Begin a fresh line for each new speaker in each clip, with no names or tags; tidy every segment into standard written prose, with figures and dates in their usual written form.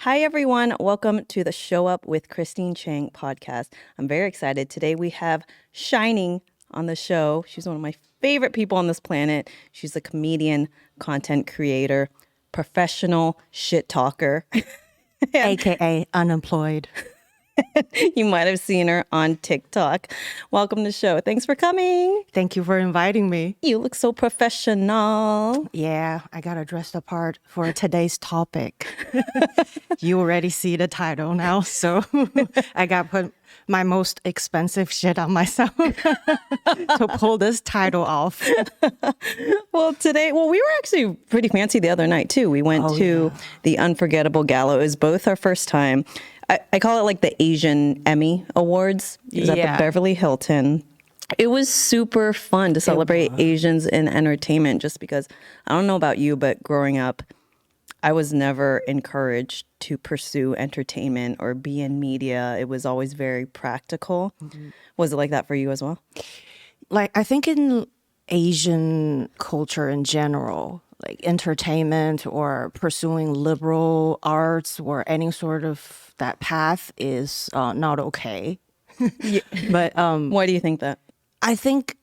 Hi, everyone. Welcome to the Show Up with Christine Chang podcast. I'm very excited. Today we have Shining on the show. She's one of my favorite people on this planet. She's a comedian, content creator, professional shit talker.
AKA unemployed.
You might have seen her on TikTok. Welcome to the show. Thanks for coming.
Thank you for inviting me.
You look so professional.
Yeah, I got to dress the part for today's topic. You already see the title now, so I got to put my most expensive shit on myself to pull this title off.
Well, we were actually pretty fancy the other night, too. We went to the Unforgettable Gala. It was both our first time. I call it like the Asian Emmy Awards. It was at the Beverly Hilton. It was super fun to celebrate Asians in entertainment just because, I don't know about you, but growing up, I was never encouraged to pursue entertainment or be in media. It was always very practical. Mm-hmm. Was it like that for you as well?
Like, I think in Asian culture in general, like entertainment or pursuing liberal arts or any sort of that path is not okay.
Yeah.
But
why do you think that?
I think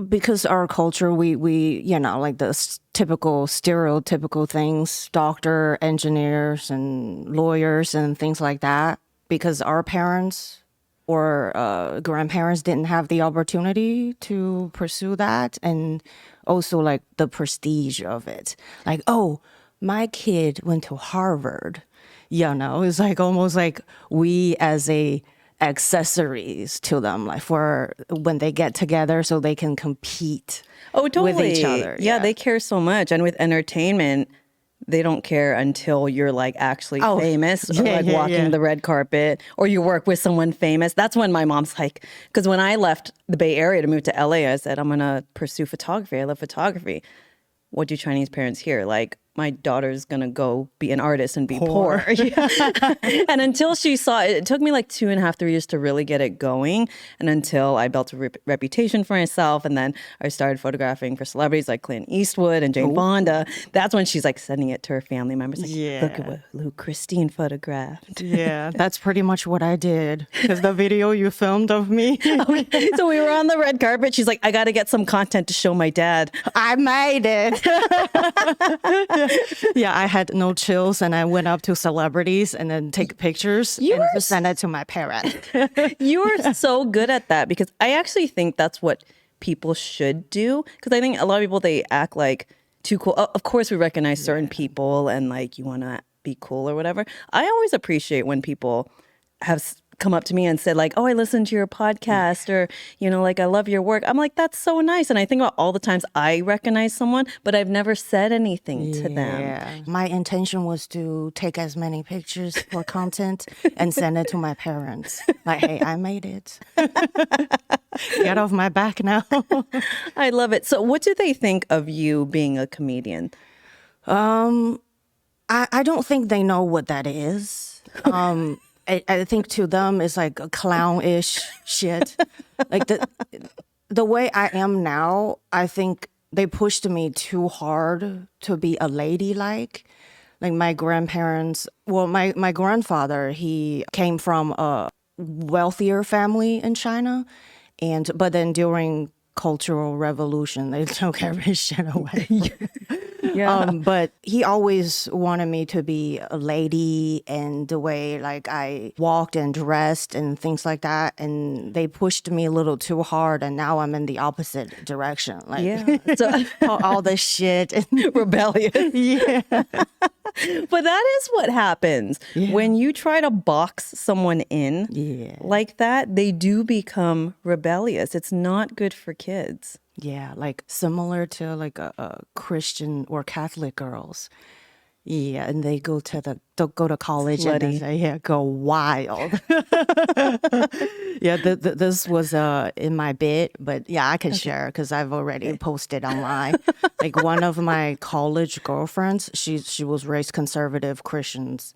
because our culture, we like the typical stereotypical things, doctor, engineers, and lawyers and things like that, because our parents or grandparents didn't have the opportunity to pursue that. And also like the prestige of it. Like, oh, my kid went to Harvard. It's like almost like we as a accessories to them, like for when they get together so they can compete with each other.
Yeah, they care so much. And with entertainment, they don't care until you're like actually famous or like walking the red carpet or you work with someone famous. That's when my mom's like, because when I left the Bay Area to move to LA, I said, I'm going to pursue photography. I love photography. What do Chinese parents hear? Like, my daughter's going to go be an artist and be poor. And until she saw it, it took me like 2.5, 3 years to really get it going. And until I built a reputation for myself. And then I started photographing for celebrities like Clint Eastwood and Jane Fonda. That's when she's like sending it to her family members. Like, look at who Christine photographed.
Yeah, that's pretty much what I did. Because the video you filmed of me.
So we were on the red carpet. She's like, I got to get some content to show my dad.
I made it. Yeah, I had no chills and I went up to celebrities and then take pictures and send it to my parents.
You are so good at that because I actually think that's what people should do. Because I think a lot of people, they act like too cool. Of course, we recognize certain people and like you want to be cool or whatever. I always appreciate when people have come up to me and said like, oh, I listened to your podcast or, like, I love your work. I'm like, that's so nice. And I think about all the times I recognize someone, but I've never said anything to them.
My intention was to take as many pictures for content and send it to my parents. Like, hey, I made it. Get off my back now.
I love it. So what do they think of you being a comedian?
I don't think they know what that is. I think to them it's like a clown-ish shit. Like the way I am now, I think they pushed me too hard to be a ladylike. Like my grandparents, my grandfather, he came from a wealthier family in China, but then during Cultural Revolution, they took every shit away. But he always wanted me to be a lady and the way like I walked and dressed and things like that. And they pushed me a little too hard. And now I'm in the opposite direction. Like
so,
all this shit. And
rebellious.
Yeah.
But that is what happens. When you try to box someone in like that, they do become rebellious. It's not good for kids.
Yeah, like similar to like a Christian or Catholic girls. Yeah, and they go to college
Slutty.
And they go wild. This was in my bit, but I can share because I've already posted online. Like one of my college girlfriends, she was raised conservative Christians,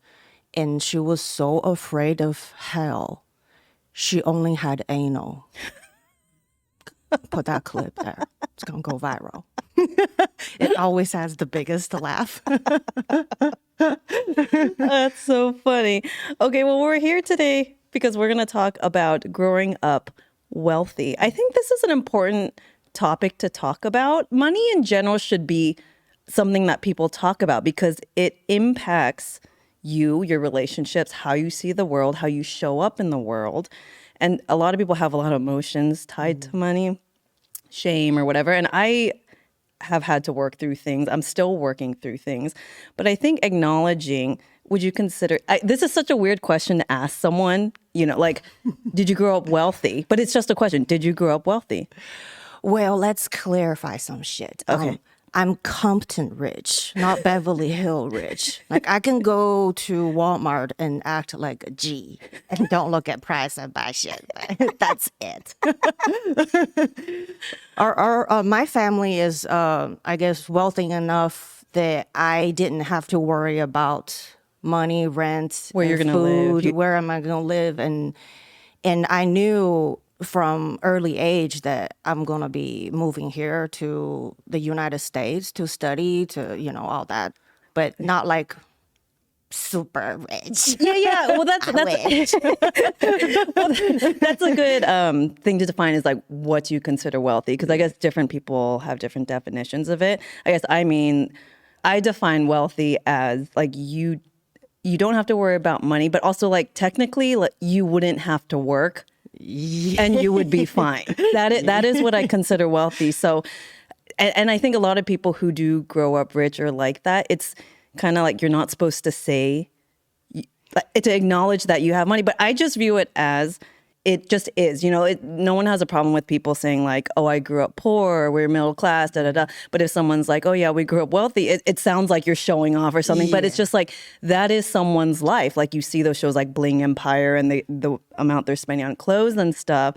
and she was so afraid of hell, she only had anal. Put that clip there. It's gonna go viral. It always has the biggest laugh.
That's so funny. Okay, well, we're here today because we're going to talk about growing up wealthy. I think this is an important topic to talk about. Money in general should be something that people talk about because it impacts you, your relationships, how you see the world, how you show up in the world. And a lot of people have a lot of emotions tied to money, shame or whatever. And I have had to work through things. I'm still working through things. But I think acknowledging, would you consider, this is such a weird question to ask someone, like, did you grow up wealthy? But it's just a question. Did you grow up wealthy?
Well, let's clarify some shit.
Okay.
I'm Compton rich, not Beverly Hill rich. Like I can go to Walmart and act like a G and don't look at price and buy shit. That's it. My family is, I guess, wealthy enough that I didn't have to worry about money, rent,
Where you're gonna live.
where am I going to live, and I knew from early age that I'm going to be moving here to the United States to study, to, all that, but not like super rich.
Yeah. Well, that's well, that's a good thing to define is like what you consider wealthy, because I guess different people have different definitions of it. I define wealthy as like you don't have to worry about money, but also like technically like, you wouldn't have to work. And you would be fine. That is what I consider wealthy. So, and I think a lot of people who do grow up rich or like that, it's kind of like you're not supposed to say, to acknowledge that you have money. But I just view it as it just is. No one has a problem with people saying like, oh, I grew up poor, or we're middle class, da da da. But if someone's like, oh yeah, we grew up wealthy, it sounds like you're showing off or something. Yeah. But it's just like that is someone's life. Like you see those shows like Bling Empire and the amount they're spending on clothes and stuff.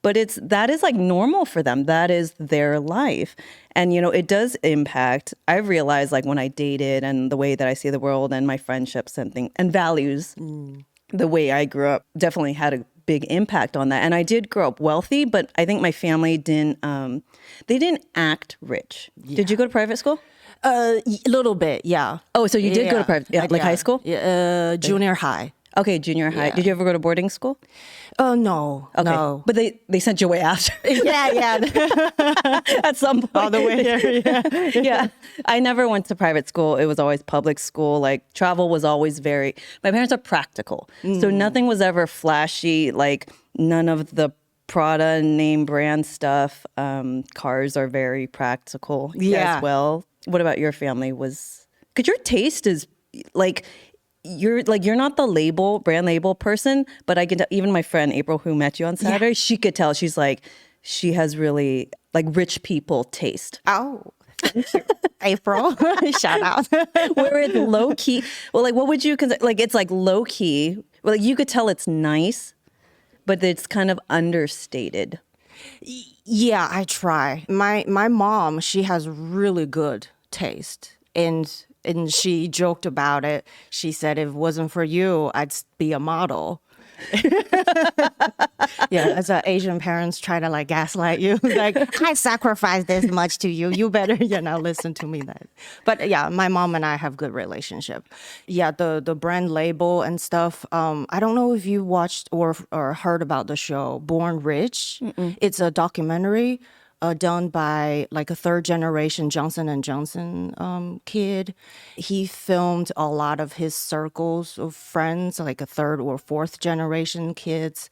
But that is like normal for them. That is their life. And, it does impact. I've realized like when I dated and the way that I see the world and my friendships and values, the way I grew up definitely had a big impact on that. And I did grow up wealthy, but I think my family didn't act rich. Yeah. Did you go to private school?
A little bit, yeah.
Oh, so you did go to private, like high school?
Junior high.
Okay, junior high. Yeah. Did you ever go to boarding school?
Oh, no. Okay. No.
But they sent you away after.
Yeah.
At some point.
All the way here, yeah.
Yeah. I never went to private school. It was always public school. Like travel was always my parents are practical. So nothing was ever flashy. Like none of the Prada name brand stuff. Cars are very practical as well. What about your family? Because your taste is like... You're not the brand label person, but I can tell, even my friend April who met you on Saturday, she could tell she has really like rich people taste.
Oh, thank you, April. Shout out.
Where it's low key. Well, like what would you consider? Like it's like low key. Well, like you could tell it's nice, but it's kind of understated.
Yeah, I try. My mom, she has really good taste, and she joked about it. She said, if it wasn't for you, I'd be a model. Yeah, as Asian parents try to like gaslight you, like I sacrificed this much to you. You better, listen to me then. But yeah, my mom and I have good relationship. Yeah, the brand label and stuff. I don't know if you watched or heard about the show Born Rich. Mm-mm. It's a documentary. Done by like a third generation Johnson & Johnson kid. He filmed a lot of his circles of friends, like a third or fourth generation kids,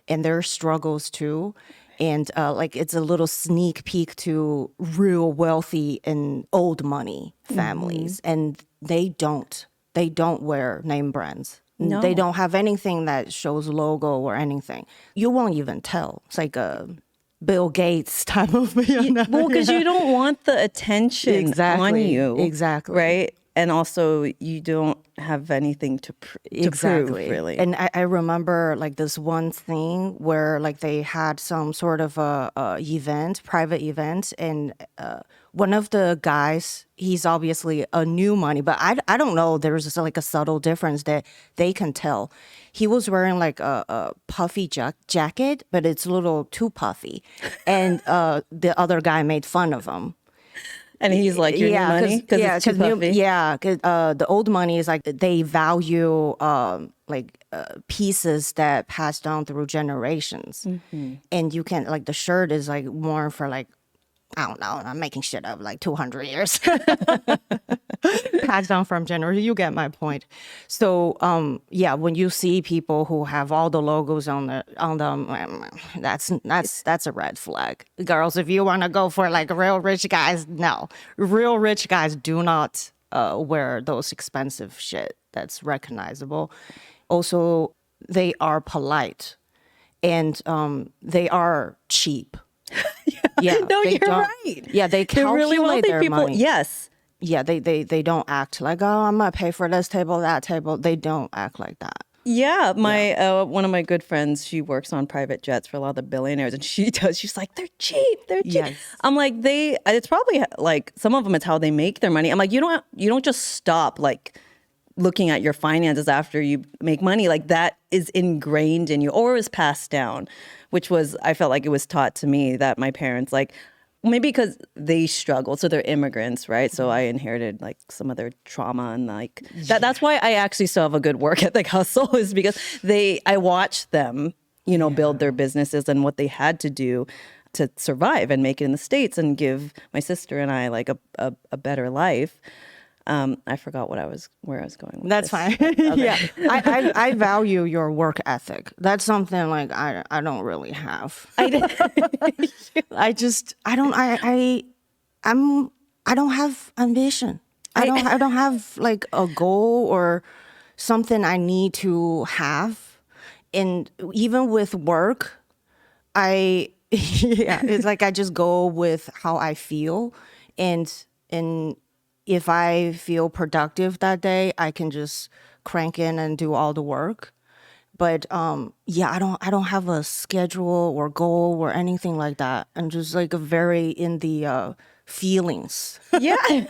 and their struggles too. And like it's a little sneak peek to real wealthy and old money families. Mm-hmm. And they don't wear name brands. No. They don't have anything that shows logo or anything. You won't even tell. It's like a Bill Gates type of,
Well, because you don't want the attention on you.
Exactly.
Right? And also, you don't have anything to prove, really.
And I remember like this one thing where like they had some sort of a private event, and one of the guys, he's obviously a new money, but I don't know, there's just like a subtle difference that they can tell. He was wearing like a puffy jacket, but it's a little too puffy. And the other guy made fun of him.
And he's like, your new money? Because it's too puffy?
The old money is like they value pieces that pass down through generations. And you can, like, the shirt is like worn for like, I don't know, I'm making shit up, like 200 years. Passed down from generation. You get my point. So, when you see people who have all the logos on them, that's a red flag. Girls, if you want to go for like real rich guys, no. Real rich guys do not wear those expensive shit that's recognizable. Also, they are polite and they are cheap. Yeah,
no, you're right.
Yeah, they calculate
really wealthy
their
people.
money.
Yes.
Yeah, they don't act like, oh, I'm gonna pay for this table, that table. They don't act like that.
Yeah, one of my good friends, she works on private jets for a lot of the billionaires, and she's like, they're cheap.
Yes.
I'm like, it's probably like some of them, it's how they make their money. I'm like, you don't just stop like looking at your finances after you make money. Like that is ingrained in you or is passed down, which was, I felt like it was taught to me that my parents, like, maybe because they struggled, so they're immigrants, right? So I inherited like some of their trauma and like that's why I actually still have a good work ethic hustle, is because I watched them, build their businesses and what they had to do to survive and make it in the States and give my sister and I like a better life. I forgot where I was going with
That's
this.
fine. Okay. Yeah, I value your work ethic. That's something like I don't really have. I don't have ambition. I don't have like a goal or something I need to have. And even with work, it's like I just go with how I feel, and if I feel productive that day, I can just crank in and do all the work. But I don't have a schedule or goal or anything like that. I'm just like very in the feelings.
Yeah.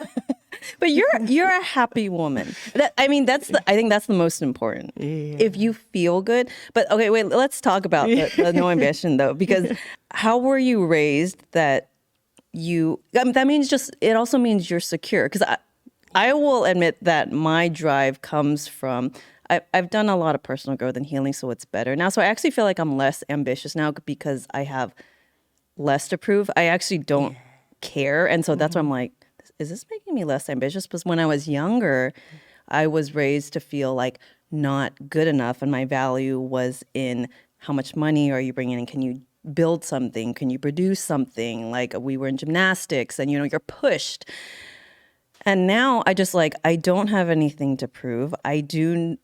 But you're a happy woman. I think that's the most important. Yeah. If you feel good. But okay, wait, let's talk about the no ambition though, because how were you raised that that means it also means you're secure, because I will admit that my drive comes from, I've done a lot of personal growth and healing, so it's better now. So I actually feel like I'm less ambitious now because I have less to prove. I actually don't care. And so that's why I'm like, is this making me less ambitious? Because when I was younger, I was raised to feel like not good enough. And my value was in how much money are you bringing in? Can you build something? Can you produce something? Like we were in gymnastics and, you're pushed. And now I just like, I don't have anything to prove. I don't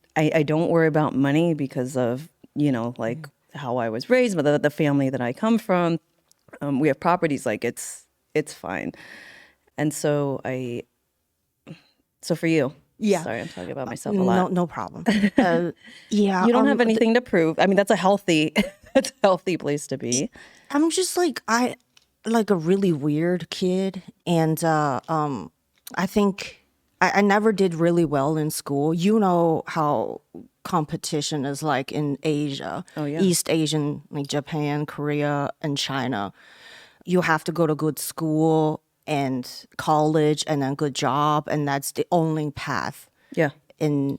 worry about money because of, like how I was raised, but the family that I come from, we have properties, like it's fine. And so for you, sorry, I'm talking about myself a lot.
No problem.
You don't have anything to prove. I mean, that's a healthy place to be.
I'm just like, like a really weird kid. And I think I never did really well in school. You know how competition is like in Asia, East Asian, like Japan, Korea, and China. You have to go to good school and college and then good job, and that's the only path.
Yeah.
And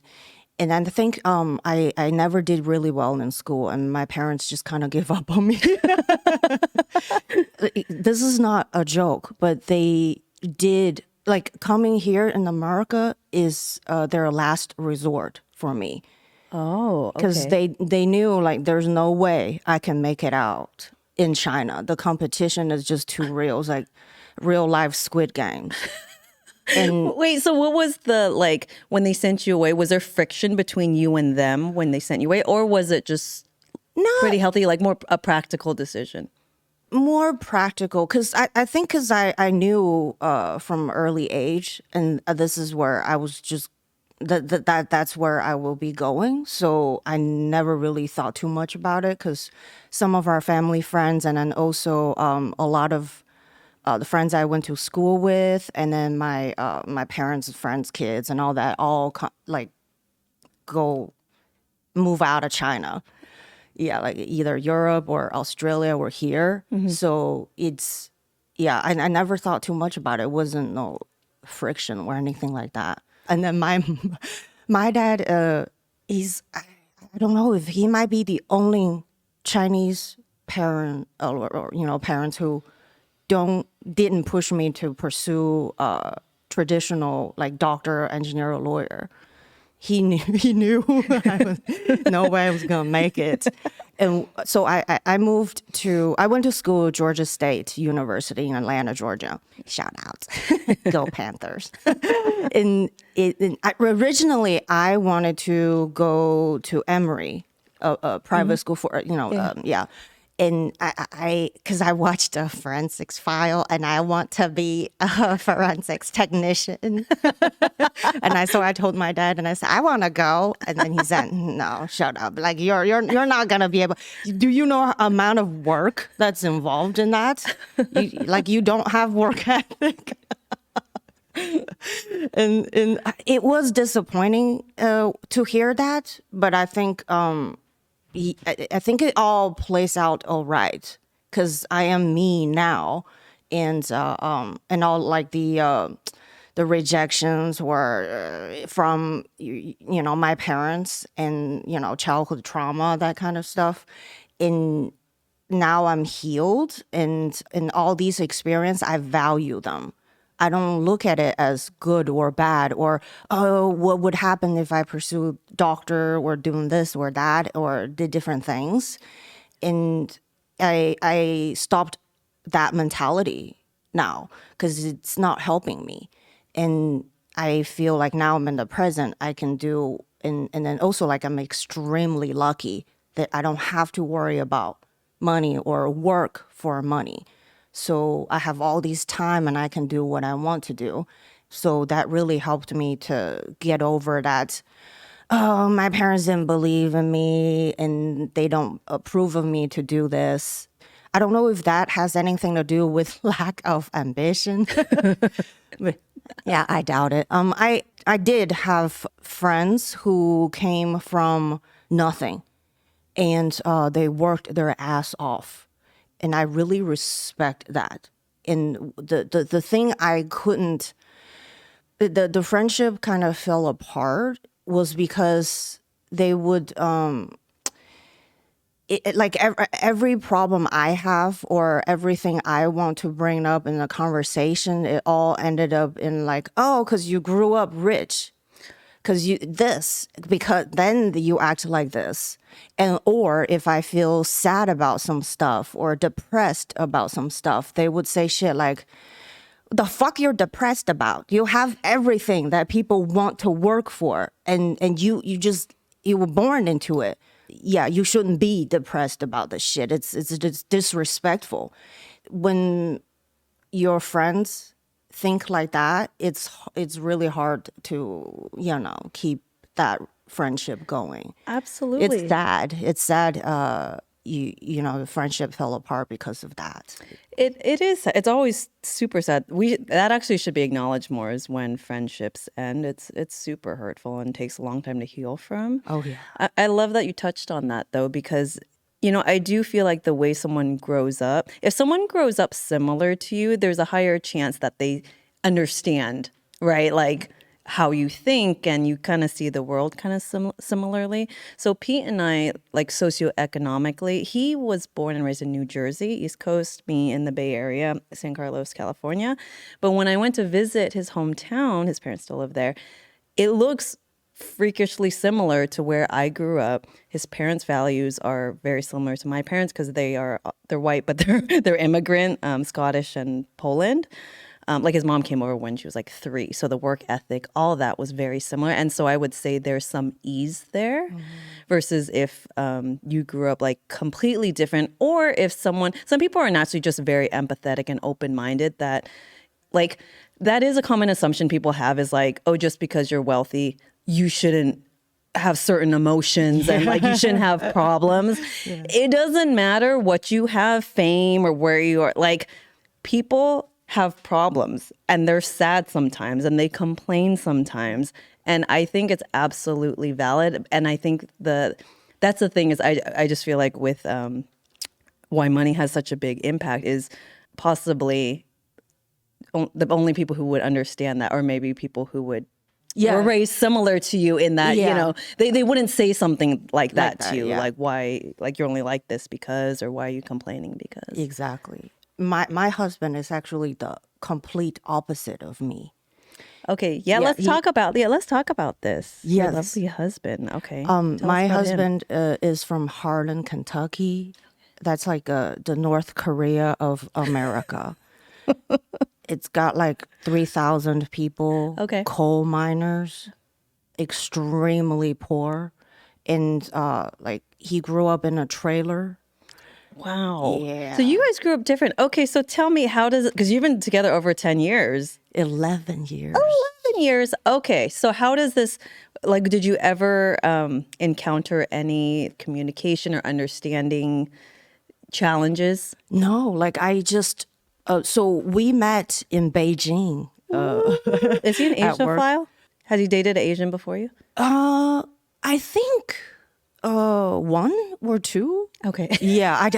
I think I never did really well in school, and my parents just kind of gave up on me. This is not a joke, but they did, like, coming here in America is their last resort for me.
Oh, okay.
Because they knew, like, there's no way I can make it out in China. The competition is just too real. It's like real life Squid Games. And
wait, so what was when they sent you away, was there friction between you and them when they sent you away, or was it just pretty healthy, like more a practical decision?
More practical, because I think because I knew from early age, and this is where I was just that's where I will be going. So I never really thought too much about it, because some of our family friends, and then also a lot of the friends I went to school with, and then my parents' friends' kids and all that, all go move out of China. Yeah, like either Europe or Australia or here. Mm-hmm. So it's yeah, I never thought too much about it. It wasn't no friction or anything like that. And then my dad, I don't know if he might be the only Chinese parent or parents who didn't push me to pursue traditional like doctor, engineer, or lawyer. He knew no way I was gonna make it. And so I went to school at Georgia State University in Atlanta, Georgia. Shout out, go Panthers! Originally I wanted to go to Emory, a private school for yeah. And because I watched a forensics file and I want to be a forensics technician. So I told my dad and I said, I want to go. And then he said, no, shut up. Like, you're not going to be able. Do you know amount of work that's involved in that? You don't have work ethic. and it was disappointing to hear that. But I think I think it all plays out all right because I am me now, and all like the rejections were from my parents and childhood trauma, that kind of stuff. And now I'm healed, and in all these experiences, I value them. I don't look at it as good or bad or, oh, what would happen if I pursued doctor or doing this or that or did different things. And I stopped that mentality now because it's not helping me. And I feel like now I'm in the present, I can do, and then also like I'm extremely lucky that I don't have to worry about money or work for money. So I have all this time and I can do what I want to do. So that really helped me to get over that, oh, my parents didn't believe in me and they don't approve of me to do this. I don't know if that has anything to do with lack of ambition. But yeah, I doubt it. I did have friends who came from nothing and they worked their ass off. And I really respect that. And the thing I couldn't, the friendship kind of fell apart was because they would, like every problem I have or everything I want to bring up in a conversation, it all ended up in like, oh, because you grew up rich. Because then you act like this. And or if I feel sad about some stuff or depressed about some stuff, they would say shit like, the fuck you're depressed about? You have everything that people want to work for and you were born into it. Yeah, you shouldn't be depressed about this shit. It's just disrespectful. When your friends think like that, it's really hard to keep that friendship going.
Absolutely.
It's sad the friendship fell apart because of that.
It is. It's always super sad. That actually should be acknowledged more, is when friendships end. It's super hurtful and takes a long time to heal from.
Oh yeah.
I love that you touched on that though, because I do feel like the way someone grows up, if someone grows up similar to you, there's a higher chance that they understand, right? Like how you think, and you kind of see the world kind of similarly. So Pete and I, like socioeconomically, he was born and raised in New Jersey, East Coast, me in the Bay Area, San Carlos, California. But when I went to visit his hometown, his parents still live there, it looks freakishly similar to where I grew up. His parents' values are very similar to my parents because they're white, but they're immigrant, Scottish and Poland. Like his mom came over when she was like 3. So the work ethic, all of that was very similar. And so I would say there's some ease there versus if you grew up like completely different, or if some people are naturally just very empathetic and open-minded, that like that is a common assumption people have, is like, oh, just because you're wealthy, you shouldn't have certain emotions and like you shouldn't have problems. Yeah. It doesn't matter what you have, fame or where you are. Like, people have problems and they're sad sometimes and they complain sometimes. And I think it's absolutely valid. And I think that's the thing is I just feel like with why money has such a big impact is possibly the only people who would understand that, or maybe people who would
Yeah.
were raised similar to you in that, you
Yeah.
know, they wouldn't say something like that to you,
yeah.
like why, like you're only like this because, or why are you complaining because?
Exactly. My husband is actually the complete opposite of me.
Okay, yeah, let's talk about this. Your
Yes.
lovely husband. Okay, tell us
My
about him.
husband is from Harlan, Kentucky. That's like the North Korea of America. It's got like 3,000 people,
Okay.
coal miners, extremely poor. And like he grew up in a trailer.
Wow.
Yeah.
So you guys grew up different. Okay, so tell me, how does it, because you've been together over 10 years.
11 years.
11 years. Okay, so how does this, like, did you ever encounter any communication or understanding challenges?
No, like I just, so we met in Beijing.
Is he an
At work.
Asianophile? Has he dated an Asian before you?
I think one or two.
Okay.
Yeah,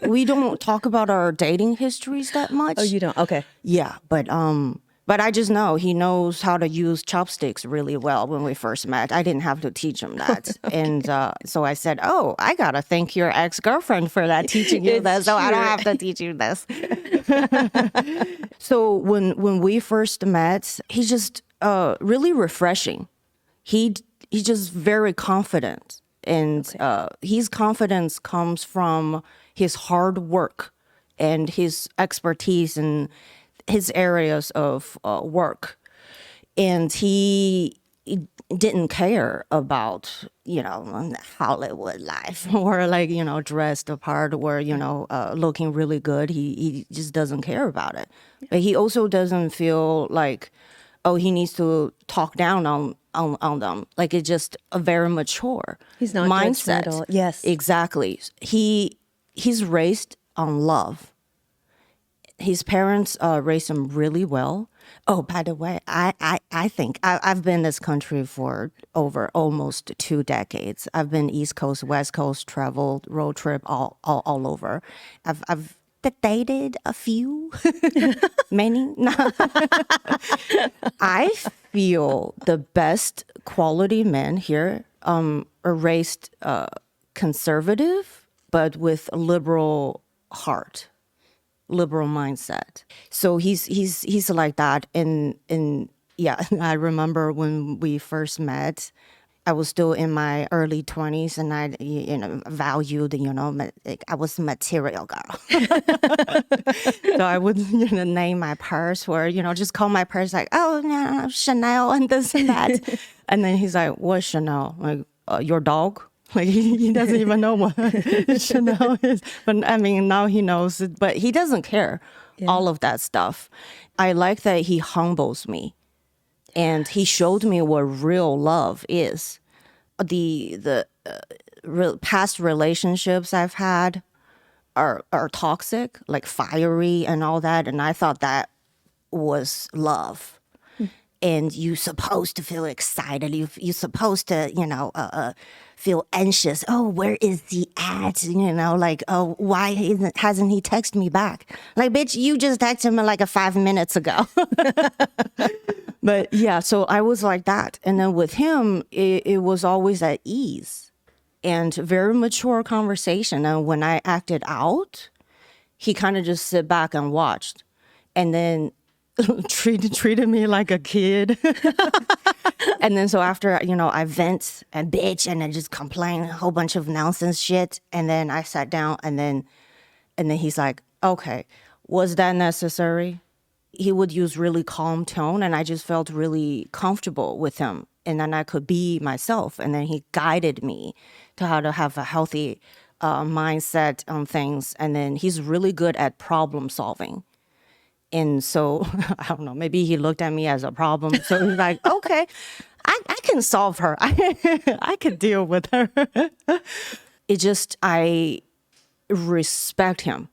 we don't talk about our dating histories that much.
Oh, you don't? Okay.
Yeah, but I just know he knows how to use chopsticks really well when we first met. I didn't have to teach him that. Okay. And so I said, oh, I got to thank your ex-girlfriend for that, teaching you this, so I don't have to teach you this. So when we first met, he's just really refreshing. He's just very confident. And his confidence comes from his hard work and his expertise in his areas of work. And he didn't care about, Hollywood life or like, dressed the part or, looking really good. He just doesn't care about it. But he also doesn't feel like, oh, he needs to talk down on them. Like it's just a very mature
He's not
mindset.
judgmental. Yes.
Exactly. He's raised on love. His parents raised him really well. Oh, by the way, I think I've been in this country for over almost 2 decades. I've been East Coast, West Coast, traveled, road trip, all over. I've dated a few, many. I feel the best quality men here are raised conservative, but with a liberal heart, liberal mindset. So he's like that. And yeah, I remember when we first met, I was still in my early 20s and I, valued, I was a material girl. So I would, name my purse or, just call my purse like, oh, no, Chanel and this and that. And then he's like, what's Chanel? Like, your dog? Like he doesn't even know what Chanel is. But I mean, now he knows it, but he doesn't care. Yeah. All of that stuff. I like that he humbles me. And he showed me what real love is. The past relationships I've had are toxic, like fiery and all that. And I thought that was love. And you're supposed to feel excited. You're supposed to, feel anxious. Oh, where is he at? Like, oh, why hasn't he texted me back? Like, bitch, you just texted him like 5 minutes ago. But yeah, so I was like that. And then with him, it was always at ease and very mature conversation. And when I acted out, he kind of just sit back and watched. And then treated me like a kid. And then so after, I vent and bitch and then just complain a whole bunch of nonsense shit. And then I sat down and then he's like, okay, was that necessary? He would use really calm tone and I just felt really comfortable with him. And then I could be myself. And then he guided me to how to have a healthy mindset on things. And then he's really good at problem solving. And so, I don't know, maybe he looked at me as a problem. So he's like, okay, I can solve her. I can deal with her. I respect him.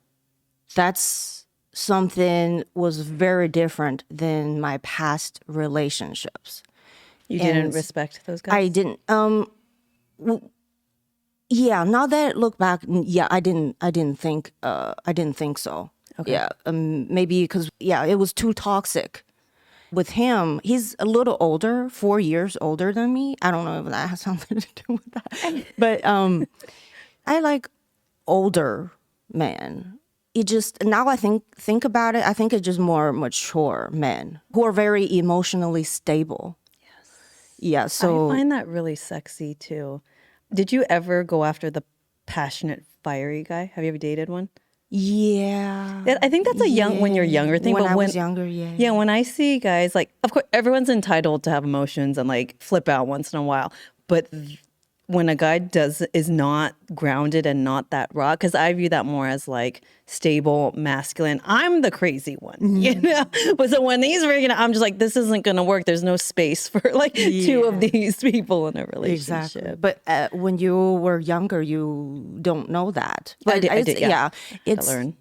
That's something was very different than my past relationships.
You didn't respect those guys?
I didn't. Yeah, now that I look back, yeah, I didn't think so.
Okay.
Yeah, maybe because it was too toxic. With him, he's a little older, 4 years older than me. I don't know if that has something to do with that, but I like older men. It just now I think about it, I think it's just more mature men who are very emotionally stable. Yeah,
I
so
find that really sexy too. Did you ever go after the passionate, fiery guy? Have you ever dated one?
yeah,
I think that's a when you're younger thing.
when
But
I was younger,
yeah, when I see guys, like, of course, everyone's entitled to have emotions and like flip out once in a while. But when a guy is not grounded and not that raw, because I view that more as like stable, masculine. I'm the crazy one, you know. But so when he's freaking out, I'm just like, this isn't gonna work. There's no space for like two of these people in a relationship.
Exactly. But when you were younger, you don't know that.
I
But
did, yeah.
it's
learn.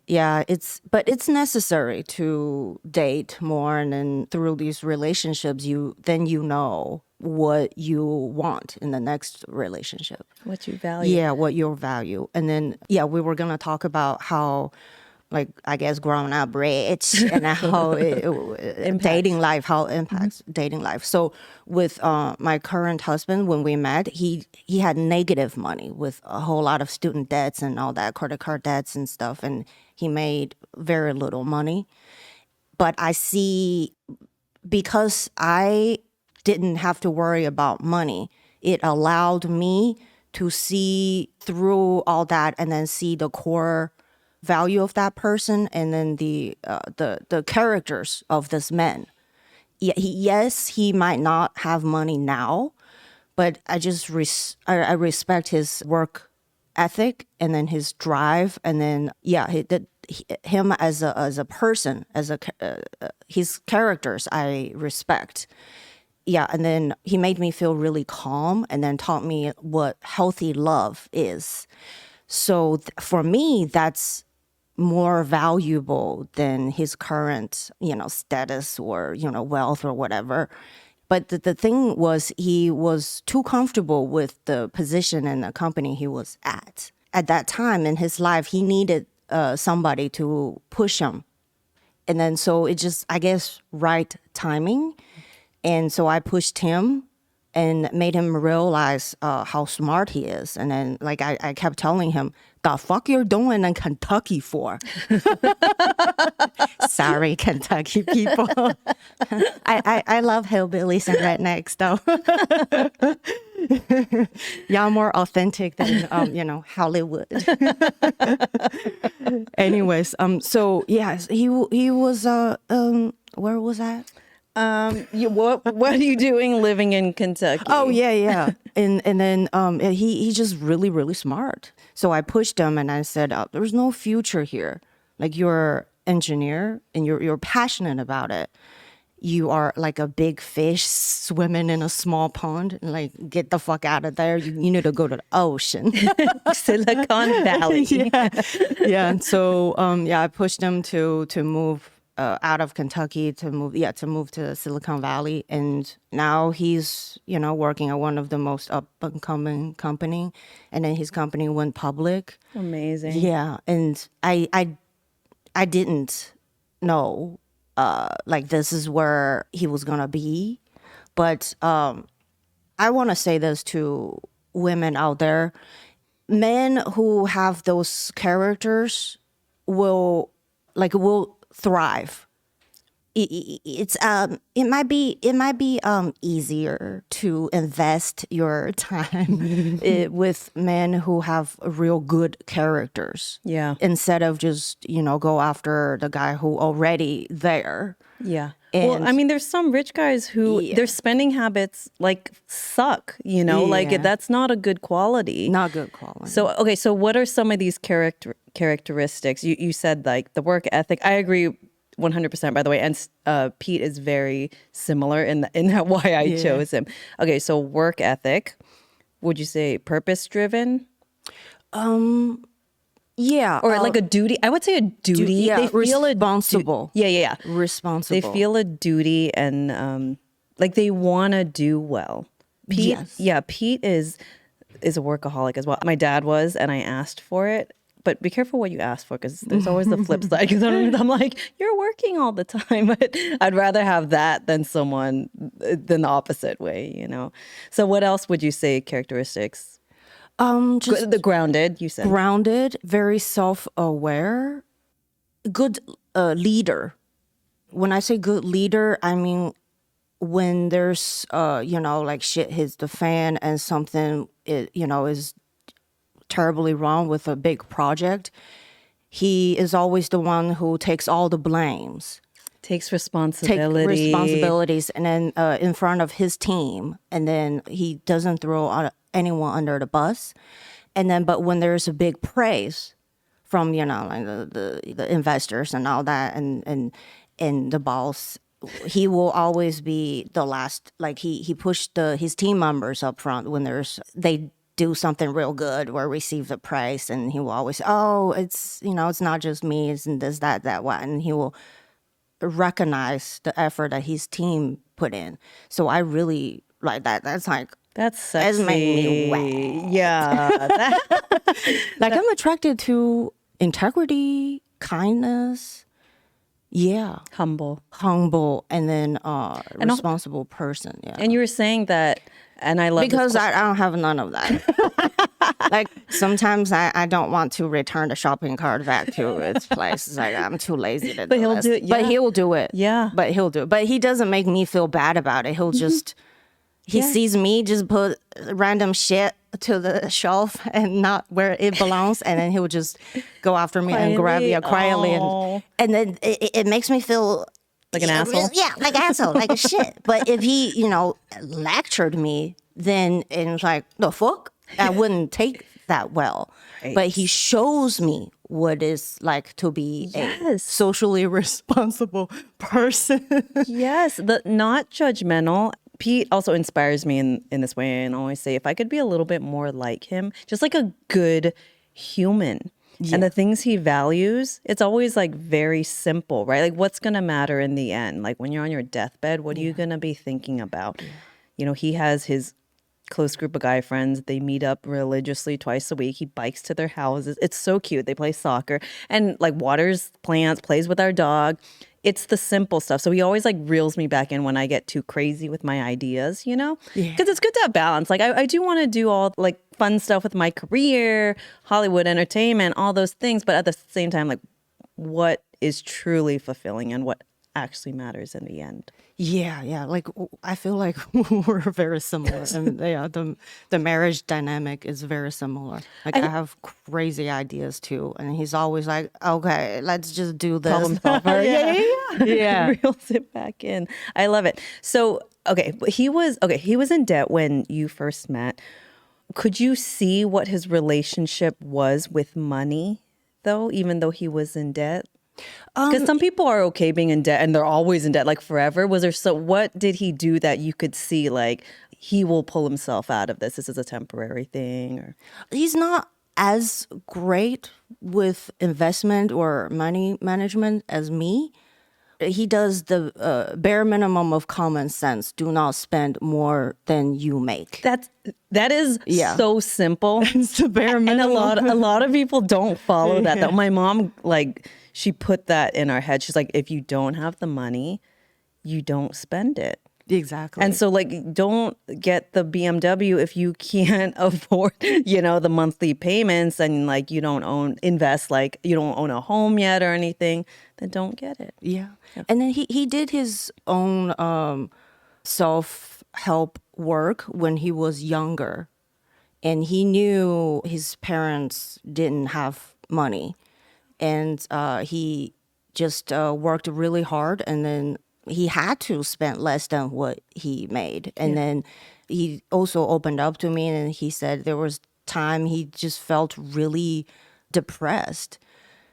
but it's necessary to date more, and then through these relationships, you know what you want in the next relationship.
What you value.
Yeah, what your value. And then we were gonna talk about how, like, I guess growing up rich and how dating life, how it impacts dating life. So with my current husband, when we met, he had negative money with a whole lot of student debts and all that, credit card debts and stuff, and he made very little money. But I see, because I didn't have to worry about money, it allowed me to see through all that and then see the core value of that person, and then the characters of this man. Yes, he might not have money now, but I just I respect his work ethic, and then his drive, and then him as a person, his characters I respect. Yeah, and then he made me feel really calm, and then taught me what healthy love is. So for me, that's more valuable than his current, status or, wealth or whatever. But the thing was, he was too comfortable with the position and the company he was at. At that time in his life, he needed somebody to push him. And then so it just, I guess, right timing. And so I pushed him and made him realize how smart he is. And then, like, I kept telling him, the fuck you're doing in Kentucky for? Sorry, Kentucky people. I love hillbillies and rednecks, though. Y'all more authentic than, Hollywood. Anyways, so, yes, he was, where was that?
What are you doing living in Kentucky?
Oh, yeah. And then he's just really, really smart. So I pushed him and I said, there's no future here. Like, you're an engineer and you're passionate about it. You are like a big fish swimming in a small pond. Like, get the fuck out of there. You need to go to the ocean.
Silicon Valley.
Yeah. And so, I pushed him to move out of Kentucky, to move to Silicon Valley. And now he's, working at one of the most up and coming company. And then his company went public.
Amazing.
Yeah. And I didn't know, like, this is where he was going to be. But I want to say this to women out there. Men who have those characters will thrive. It might be easier to invest your time with men who have real good characters.
Yeah.
Instead of just, go after the guy who already there.
Yeah.
And
well, I mean, there's some rich guys who their spending habits like suck, like that's not a good quality.
Not good quality.
So, okay. So what are some of these characteristics? You said like the work ethic. I agree 100%, by the way. And Pete is very similar in that why I chose him. Okay. So work ethic, would you say purpose driven?
Yeah.
Or like a duty. I would say a duty.
Yeah,
they feel
responsible.
Yeah.
Responsible.
They feel a duty and like they want to do well. Pete,
yes.
Pete is a workaholic as well. My dad was, and I asked for it. But be careful what you ask for, because there's always the flip side. Because I'm like, you're working all the time, but I'd rather have that than than the opposite way, you know? So what else would you say characteristics?
Just
The grounded, you said.
grounded, very self-aware, good leader. When I say good leader, I mean when there's, like shit hits the fan and something, is terribly wrong with a big project, he is always the one who takes all the blames.
Takes
Responsibilities, and then in front of his team, and then he doesn't throw anyone under the bus. And then, but when there's a big praise from like the investors and all that, and the boss, he will always be the last. Like he pushed his team members up front when they do something real good or receive the praise, and he will always say, oh, it's it's not just me, it's this, that, what, and he will recognize the effort that his team put in. So I really like that. That's
sexy.
That's made me wet.
Yeah.
I'm attracted to integrity, kindness. Yeah.
Humble,
and then responsible person. Yeah.
And you were saying that, and I love
because I don't have none of that. Sometimes I don't want to return the shopping cart back to its place. It's like I'm too lazy to do
he'll
this.
do it. Yeah.
But he'll do it.
Yeah.
But he'll do it. But he doesn't make me feel bad about it. He'll just he sees me just put random shit to the shelf and not where it belongs, and then he'll just go after me and grab me quietly, and then it makes me feel
like an asshole.
Yeah, like an asshole, like a shit. But if he, lectured me, then it's like the fuck, I wouldn't take that well. Right. But he shows me what it's like to be a socially responsible person.
Yes, the not judgmental. Pete also inspires me in this way, and I always say, if I could be a little bit more like him, just like a good human. Yeah. And the things he values, it's always like very simple, right? Like what's going to matter in the end? Like when you're on your deathbed, what are you going to be thinking about? Yeah. He has his close group of guy friends. They meet up religiously twice a week. He bikes to their houses. It's so cute. They play soccer and like waters plants, plays with our dog. It's the simple stuff. So he always like reels me back in when I get too crazy with my ideas, Because it's good to have balance. Like I do want to do all like fun stuff with my career, Hollywood entertainment, all those things. But at the same time, like what is truly fulfilling and what actually matters in the end.
Yeah. Like I feel like we're very similar, and the marriage dynamic is very similar. Like I have crazy ideas too, and he's always like, "Okay, let's just do this."
Problem solver. Yeah. Reels it back in. I love it. So he was in debt when you first met. Could you see what his relationship was with money, though, even though he was in debt? Because some people are okay being in debt and they're always in debt, like forever. What did he do that you could see, like, he will pull himself out of this? This is a temporary thing? Or
he's not as great with investment or money management as me. He does the bare minimum of common sense. Do not spend more than you make.
That is so simple.
It's the bare minimum.
And a lot of people don't follow that. Though. My mom, she put that in our head. She's like, if you don't have the money, you don't spend it.
Exactly.
And so don't get the BMW if you can't afford, the monthly payments, and you don't invest, you don't own a home yet or anything, then don't get it.
Yeah. And then he did his own self-help work when he was younger, and he knew his parents didn't have money, and he just worked really hard, and then he had to spend less than what he made. And then he also opened up to me, and he said there was time he just felt really depressed.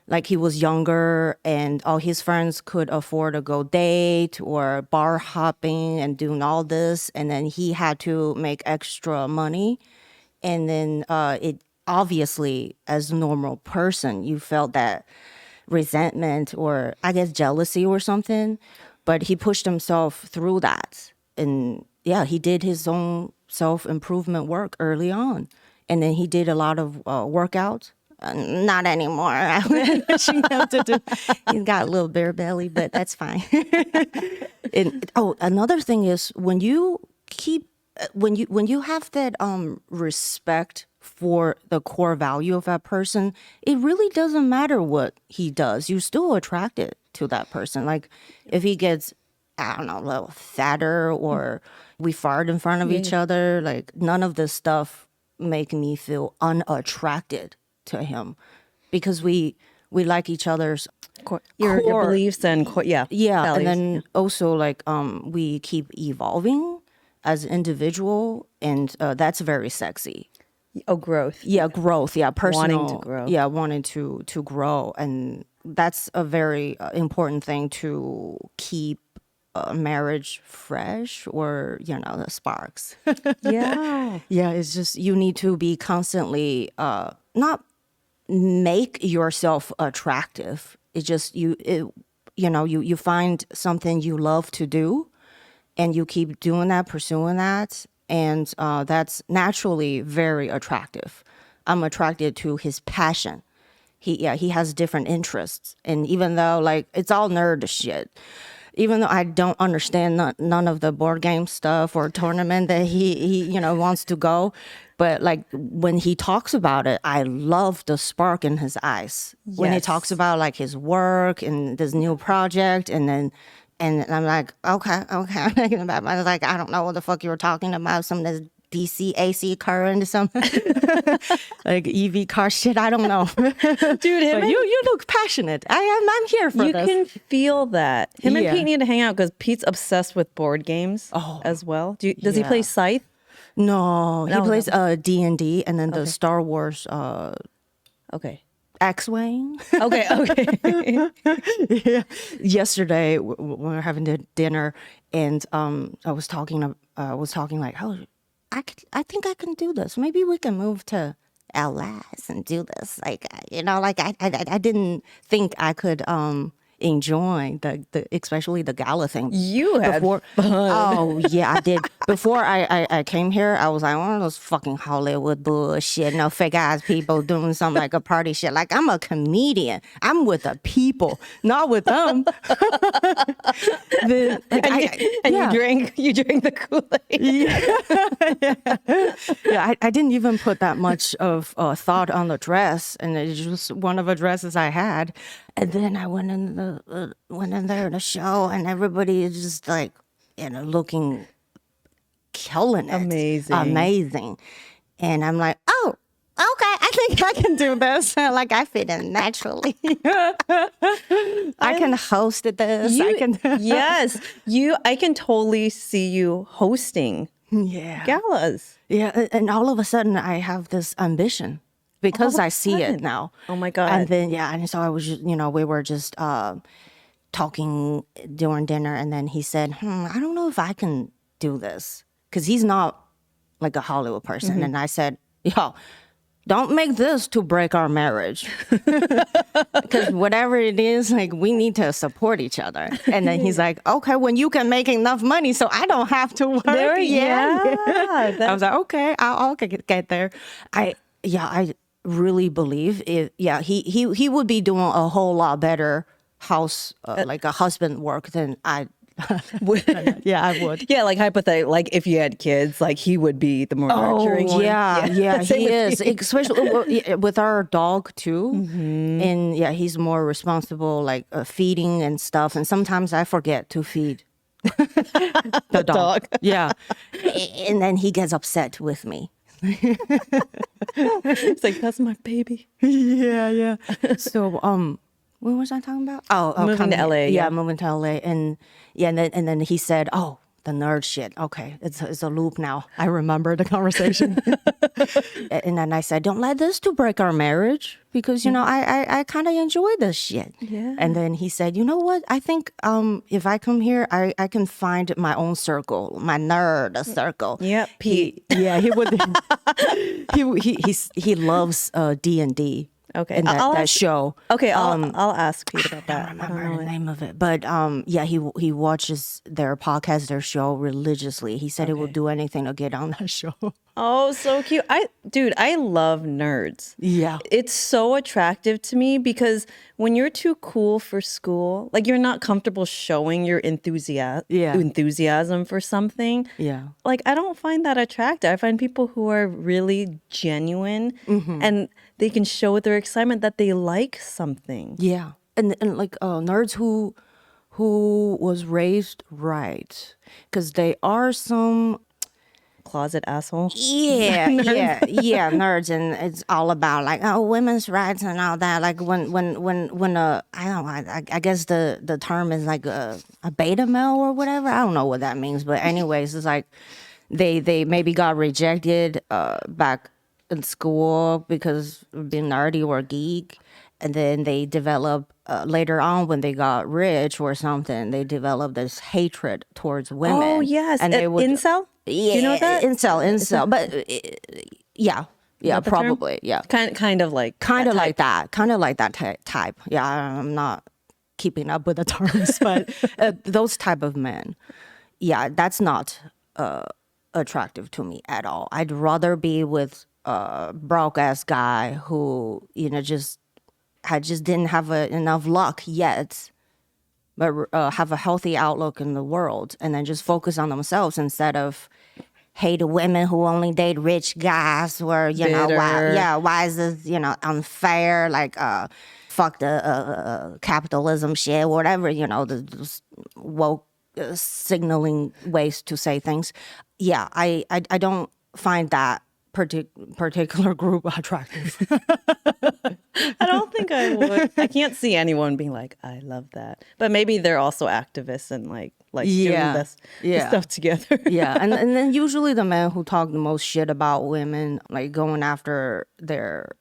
Like he was younger and all his friends could afford to go date or bar hopping and doing all this. And then he had to make extra money. And then it obviously, as a normal person, you felt that resentment or I guess jealousy or something. But he pushed himself through that. And he did his own self-improvement work early on. And then he did a lot of workouts Not anymore. She have to do. He's got a little bare belly, but that's fine. And, another thing is when you have that respect for the core value of that person, it really doesn't matter what he does. You're still attracted to that person. Like if he gets, I don't know, a little fatter or we fart in front of each other, like none of this stuff make me feel unattracted to him because we like each other's
your beliefs and values.
and then also like we keep evolving as individual, and that's very sexy.
Growth.
Yeah, growth. Yeah, personal.
Wanting to grow.
Yeah, wanting to grow, and that's a very important thing to keep a marriage fresh, or the sparks.
Yeah.
Yeah, it's just you need to be constantly not make yourself attractive. It's just you find something you love to do, and you keep doing that, pursuing that, and that's naturally very attractive. I'm attracted to his passion. He has different interests, and even though like it's all nerd shit, even though I don't understand none of the board game stuff or tournament that he wants to go, but like when he talks about it, I love the spark in his eyes. Yes. When he talks about like his work and this new project, and I'm like, okay. I'm thinking about it. I was like, I don't know what the fuck you were talking about. Some of this DC AC current or something. Like EV car shit. I don't know.
Dude,
you look passionate. I'm here for this.
You can feel that. Him and Pete need to hang out because Pete's obsessed with board games as well. Does he play Scythe?
No, he plays D&D and then the Star Wars
Okay.
X-Wing.
Okay.
Yeah. Yesterday we were having dinner, and I was talking like, oh, I think I can do this. Maybe we can move to LS and do this. Like I didn't think I could enjoy the especially the gala thing.
You had fun.
Oh yeah, I did. Before I came here, I was like one of those fucking Hollywood bullshit, fake ass people doing something like a party shit. Like I'm a comedian. I'm with the people, not with them.
You drank the Kool-Aid.
Yeah, I didn't even put that much of thought on the dress, and it's just one of the dresses I had. And then I went in there in the show, and everybody is just like, looking, killing it, amazing. And I'm like, oh, okay, I think I can do this. Like I fit in naturally. I can host this.
Yes, I can totally see you hosting. Galas.
Yeah, and all of a sudden I have this ambition. Because I see it now.
Oh my God.
And then, and so I was just, we were just talking during dinner, and then he said, I don't know if I can do this. Because he's not like a Hollywood person. Mm-hmm. And I said, yo, don't make this to break our marriage. Because whatever it is, like, we need to support each other. And then he's like, okay, when you can make enough money so I don't have to work. I was like, okay, I'll get there. I really believe it. Yeah, he would be doing a whole lot better like a husband work than I would. Yeah, I would.
Yeah, like hypothetically, like if you had kids, like he would be the more nurturing one.
Yeah, he is. Especially with our dog too. Mm-hmm. And he's more responsible, like feeding and stuff. And sometimes I forget to feed the dog. Yeah, and then he gets upset with me.
It's like, that's my baby.
Yeah. So, what was I talking about?
Moving to LA.
Yeah, moving to LA, and then he said, "Oh, the nerd shit. Okay, it's a loop now." I remember the conversation, and then I said, "Don't let this to break our marriage, because I kind of enjoy this shit."
Yeah.
And then he said, "You know what? I think if I come here, I can find my own circle, my nerd circle."
Yep, Pete.
He would. he loves D&D.
Okay.
in that
ask,
show.
Okay, I'll ask Pete about that.
I don't remember the name of it, but yeah, he watches their podcast, their show religiously. He said he will do anything to get on that show.
Oh, so cute. I love nerds.
Yeah.
It's so attractive to me because when you're too cool for school, like you're not comfortable showing your enthusiasm for something.
Yeah.
Like I don't find that attractive. I find people who are really genuine and they can show their excitement that they like something.
Yeah, and like nerds who was raised right, because they are some
Closet asshole.
yeah nerds, and it's all about like women's rights and all that. Like when I don't know, I guess the term is like a beta male or whatever. I don't know what that means, but anyways, it's like they maybe got rejected back in school because of being nerdy or geek. And then they develop later on when they got rich or something, they developed this hatred towards women.
Oh, yes.
And they would,
incel?
yeah,
Do you know that?
Incel. But yeah, probably.
Term?
Yeah.
Kind of like
that type. Yeah, I'm not keeping up with the terms, but those type of men. Yeah, that's not attractive to me at all. I'd rather be with a broke ass guy who, just didn't have enough luck yet, but have a healthy outlook in the world, and then just focus on themselves instead of hate women who only date rich guys, or why is this unfair, like fuck the capitalism shit, whatever, the woke signaling ways to say things. Yeah, I don't find that particular group attractive.
I don't think I would. I can't see anyone being like, I love that. But maybe they're also activists and like doing this stuff together.
Yeah, and then usually the men who talk the most shit about women, like going after their,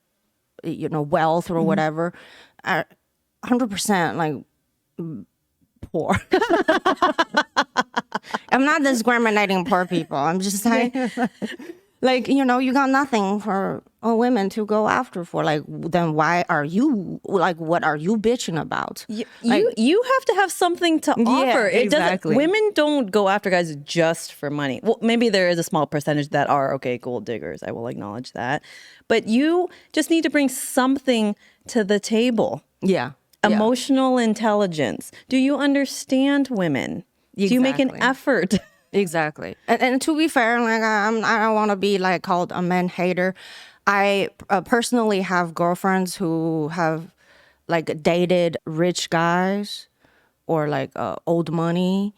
wealth or whatever, are 100% like poor. I'm not discriminating poor people. I'm just saying, like, you got nothing for women to go after for. Like, then why are you, like, what are you bitching about?
You
Like,
have to have something to offer. It
exactly.
doesn't. Women don't go after guys just for money. Well, maybe there is a small percentage that are gold diggers. I will acknowledge that, but you just need to bring something to the table.
Yeah.
Emotional intelligence. Do you understand women?
Exactly.
Do you make an effort?
Exactly. And to be fair, like I don't want to be like called a man hater. I personally have girlfriends who have like dated rich guys or like old money.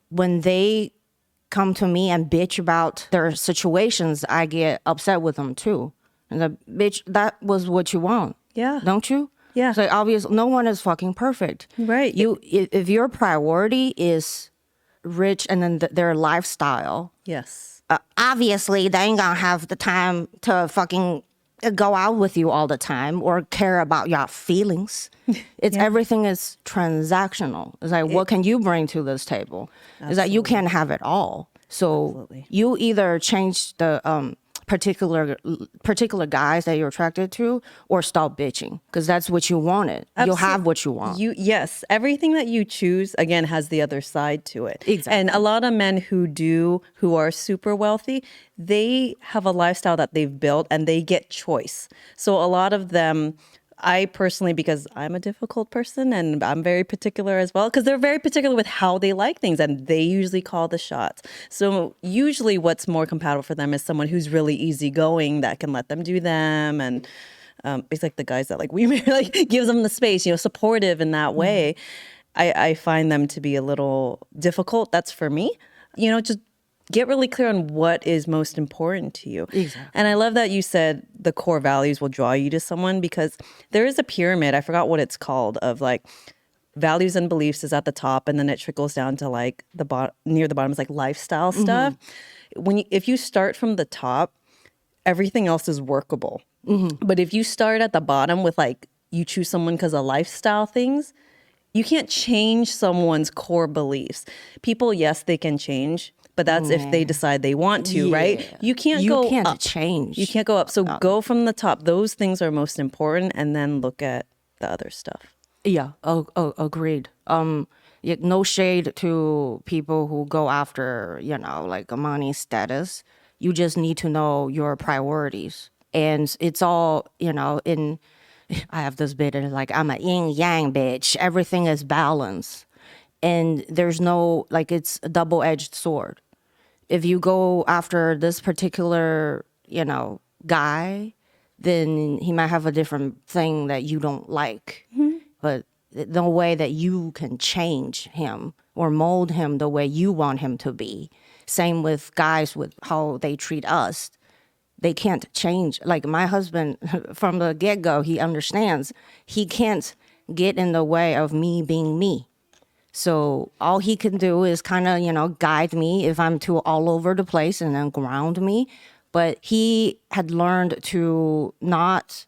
When they come to me and bitch about their situations, I get upset with them too. And the bitch, that was what you want.
Yeah.
Don't you?
Yeah.
So obviously, no one is fucking perfect.
Right.
If your priority is rich and then their lifestyle,
Yes.
obviously they ain't gonna have the time to fucking go out with you all the time or care about your feelings. It's everything is transactional. It's like, what can you bring to this table? It's like you can't have it all. So you either change the particular guys that you're attracted to, or stop bitching, because that's what you wanted. You'll have what you want.
Yes, everything that you choose again has the other side to it.
Exactly.
And a lot of men who are super wealthy, they have a lifestyle that they've built and they get choice. So a lot of them, I personally, because I'm a difficult person and I'm very particular as well, because they're very particular with how they like things and they usually call the shots. So usually what's more compatible for them is someone who's really easygoing that can let them do them. And it's like the guys that like we like gives them the space, supportive in that way. I find them to be a little difficult. That's for me. Just get really clear on what is most important to you.
Exactly.
And I love that you said the core values will draw you to someone, because there is a pyramid, I forgot what it's called, of like values and beliefs is at the top, and then it trickles down to like near the bottom is like lifestyle stuff. If you start from the top, everything else is workable. But if you start at the bottom with like you choose someone because of lifestyle things, you can't change someone's core beliefs. People, yes, they can change, but that's if they decide they want to, right? You can't
You
go
can't
up.
change.
You can't go up. So go from the top. Those things are most important, and then look at the other stuff.
Yeah, agreed. Yeah, no shade to people who go after, like a money status. You just need to know your priorities. And it's all, I have this bit, and it's like, I'm a yin yang bitch. Everything is balance. And there's no, like, it's a double-edged sword. If you go after this particular, guy, then he might have a different thing that you don't like. But no way that you can change him or mold him the way you want him to be. Same with guys, with how they treat us. They can't change. Like my husband, from the get-go, he understands he can't get in the way of me being me. So all he can do is kind of, guide me if I'm too all over the place, and then ground me. But he had learned to not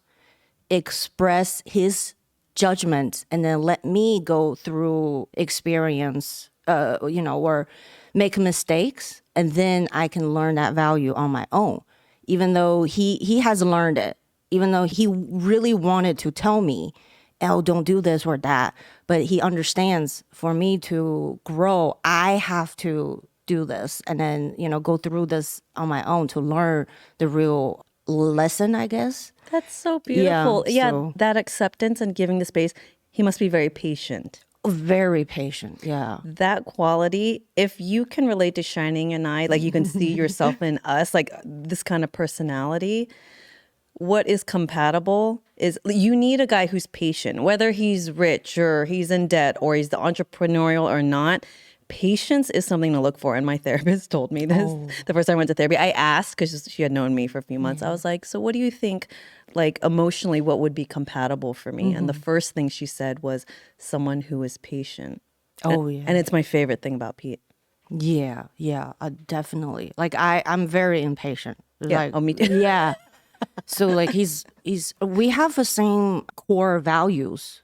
express his judgment and then let me go through experience, or make mistakes. And then I can learn that value on my own. Even though he has learned it, even though he really wanted to tell me, oh, don't do this or that. But he understands, for me to grow, I have to do this and then, go through this on my own to learn the real lesson, I guess.
That's so beautiful.
Yeah,
Yeah, that acceptance and giving the space. He must be very patient.
Very patient, yeah.
That quality, if you can relate to Shining and I, like you can see yourself in us, like this kind of personality, what is compatible is you need a guy who's patient, whether he's rich or he's in debt or he's the entrepreneurial or not. Patience is something to look for. And my therapist told me this the first time I went to therapy. I asked, because she had known me for a few months. I was like, so what do you think, like emotionally, what would be compatible for me? And the first thing she said was someone who is patient. And it's my favorite thing about Pete.
Yeah, definitely. Like I'm very impatient.
Yeah,
Like,
me too.
Yeah. So like we have the same core values,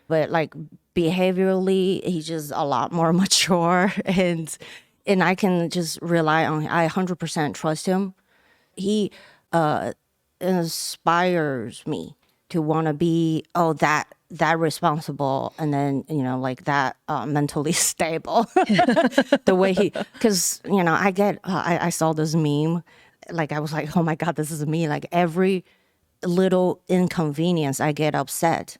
but like behaviorally, he's just a lot more mature, and I can just rely on. I 100% trust him. He inspires me to want to be that responsible, and then like that mentally stable. The way because I saw this meme, like I was like, oh my God, this is me. Like every little inconvenience, I get upset.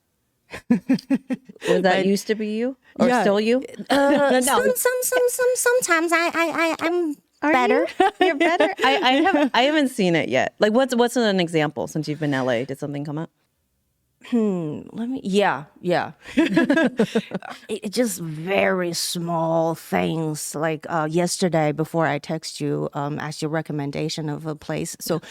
Was that used to be you, or still you?
No. Sometimes I'm better.
You're better. I haven't seen it yet. Like what's an example since you've been in LA? Did something come up?
Yeah. It just very small things. Like yesterday, before I text you, asked your recommendation of a place. So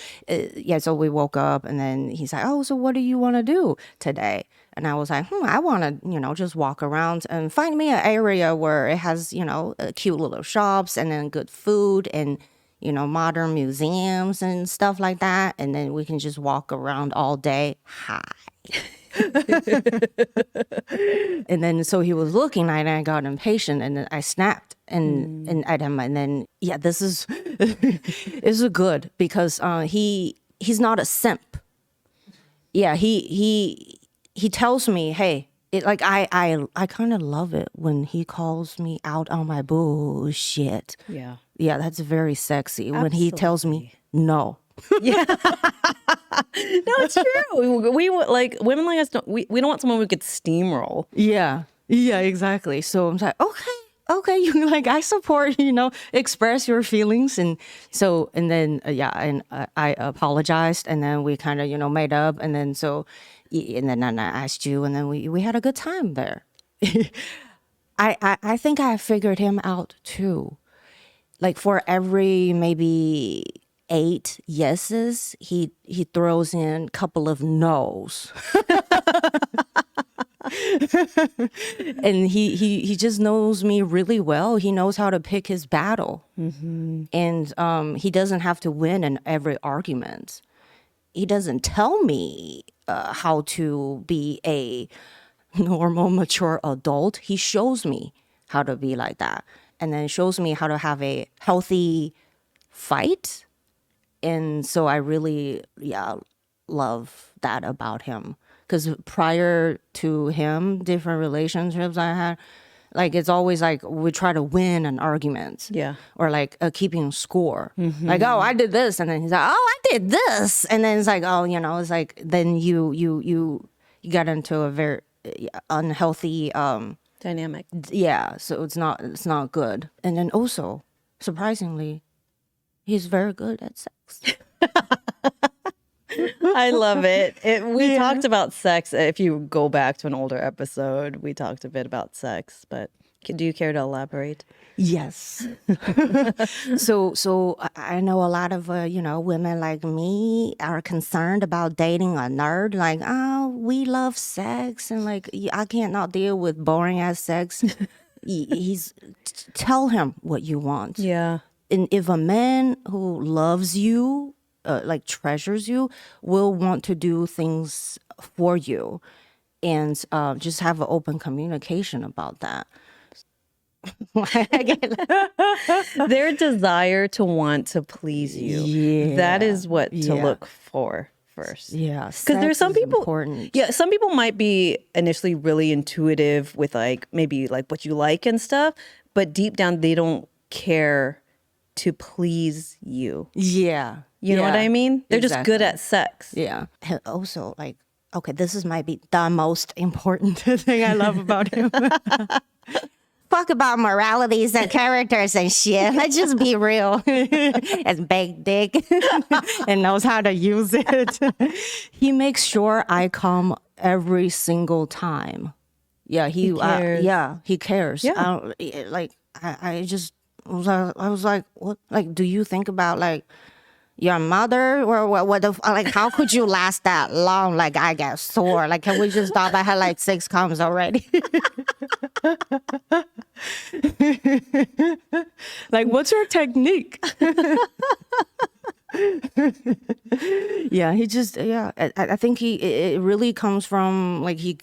so we woke up, and then he's like, oh, so what do you want to do today? And I was like, I want to, just walk around and find me an area where it has, cute little shops and then good food and, modern museums and stuff like that. And then we can just walk around all day. Hi. And then so he was looking at it, and I got impatient, and then I snapped and at him. And then, this is good because he's not a simp. Yeah, he tells me, hey, like I kind of love it when he calls me out on my bullshit.
Yeah.
Yeah, that's very sexy.
Absolutely.
When he tells me no.
Yeah. No, it's true. We like women like us don't we don't want someone we could steamroll.
Yeah, exactly. So I'm like, okay, you like I support, express your feelings. And so, and then I apologized, and then we kind of, made up, and then and then I asked you, and then we had a good time there. I think I figured him out too. Like for every maybe 8 yeses, he throws in a couple of no's. And he just knows me really well. He knows how to pick his battle. And he doesn't have to win in every argument. He doesn't tell me how to be a normal, mature adult. He shows me how to be like that. and then shows me how to have a healthy fight. And so I really, love that about him. Because prior to him, different relationships I had, like it's always like we try to win an argument.
Yeah.
Or like keeping score. Like, oh, I did this. And then he's like, oh, I did this. And then it's like, oh, it's like, then you get into a very unhealthy
Dynamic.
Yeah, so it's not good. And then also, surprisingly, he's very good at sex.
I love it. We talked about sex. If you go back to an older episode, we talked a bit about sex, but do you care to elaborate?
Yes. So I know a lot of women like me are concerned about dating a nerd. Like, oh, we love sex, and like I can't not deal with boring ass sex. Tell him what you want.
Yeah.
And if a man who loves you, like treasures you, will want to do things for you, and just have an open communication about that.
Their desire to want to please you. That is what to look for first.
Yeah.
Because there's some people
important.
Yeah, some people might be initially really intuitive with like maybe like what you like and stuff, but deep down they don't care to please you.
Yeah.
You know what I mean? They're just good at sex.
Yeah. And also, like, okay, might be the most important thing I love about him. Fuck about moralities and characters and shit. Let's just be real. As big dick and knows how to use it. He makes sure I come every single time. Yeah, he cares. He cares.
Yeah.
I was like, what? Like, do you think about like your mother or what like how could you last that long? Like I get sore. Like can we just stop? I had like 6 comes already. Like what's your technique? Yeah, he just I think it really comes from like he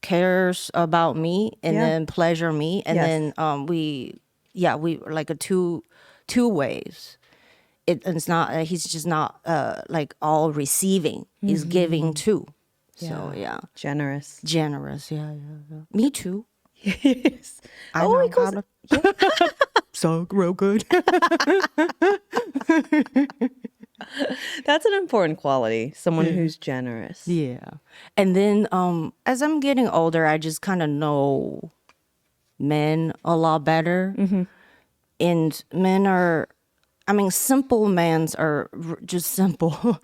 cares about me and then pleasure me and then we like a two ways. It's not he's just not like all receiving. He's giving too. So
Generous.
Yeah. Me too.
Yes.
I know how to so real good.
That's an important quality. Someone who's generous.
Yeah. And then as I'm getting older, I just kind of know men a lot better. And men are, I mean, simple men are just simple.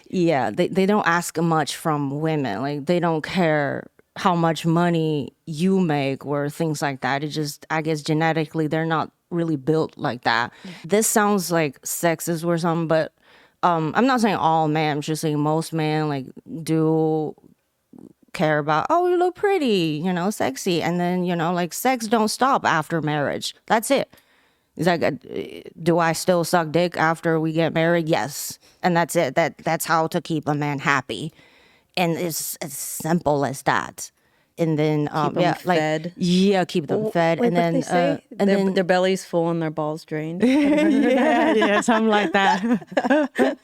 Yeah, they don't ask much from women. Like, they don't care how much money you make or things like that. It just, I guess, genetically, they're not really built like that. This sounds like sexist or something, but I'm not saying all men. I'm just saying most men, like, do care about, oh, you look pretty, sexy. And then, like, sex don't stop after marriage. That's it. It's like, do I still suck dick after we get married? Yes. And that's it. That's how to keep a man happy. And it's as simple as that. And then,
keep them fed.
Keep them fed. And then,
their belly's full and their balls drained.
yeah, something like that.